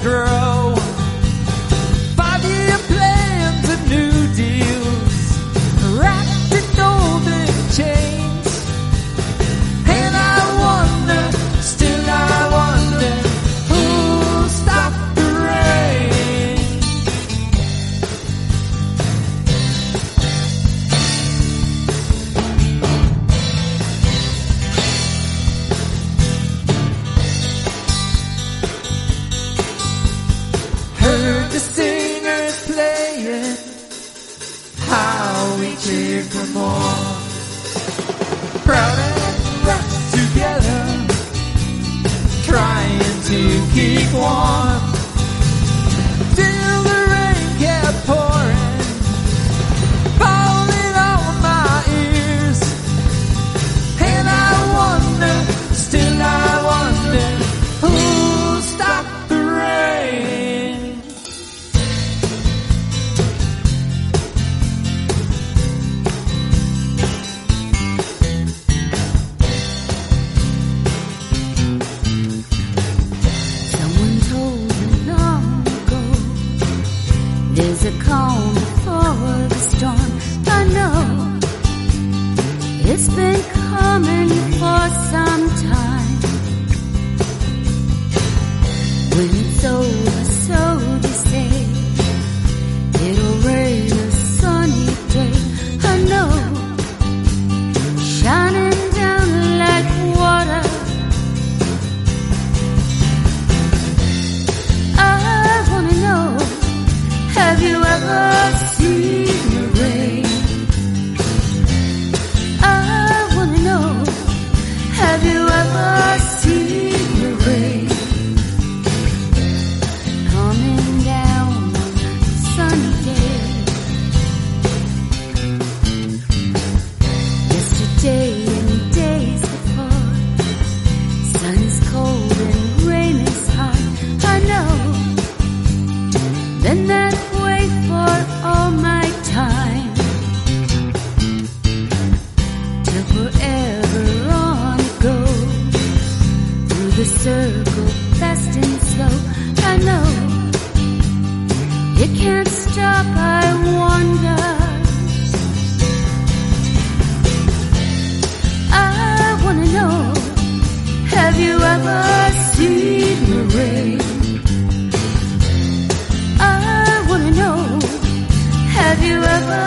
grow. 5-year plans and new deals, wrapped in golden chains. And I wonder, still I wonder, who'll stop the rain? Heard the singers playing, how we cheered for more. Proud and wrapped together, trying to keep warm. Till the rain kept pouring, falling on my ears. And I wonder, still I wonder, who'll stop the rain? Someone told me long ago, there's a calm before the storm. I know it's been coming for some time. When it's over, so they say, it'll rain a sunny day. I know, shining down like water. I wanna know, have you ever seen the rain? I wanna know, have you ever seen the rain? Coming down on a sunny day. Yesterday and days before, sun's cold and rain is hot. I know, been that way for all my time. Till forever on it goes, through the circle, fast and slow. I know, it can't stop, I wonder. I wanna know, have you ever seen the rain? I wanna know, have you ever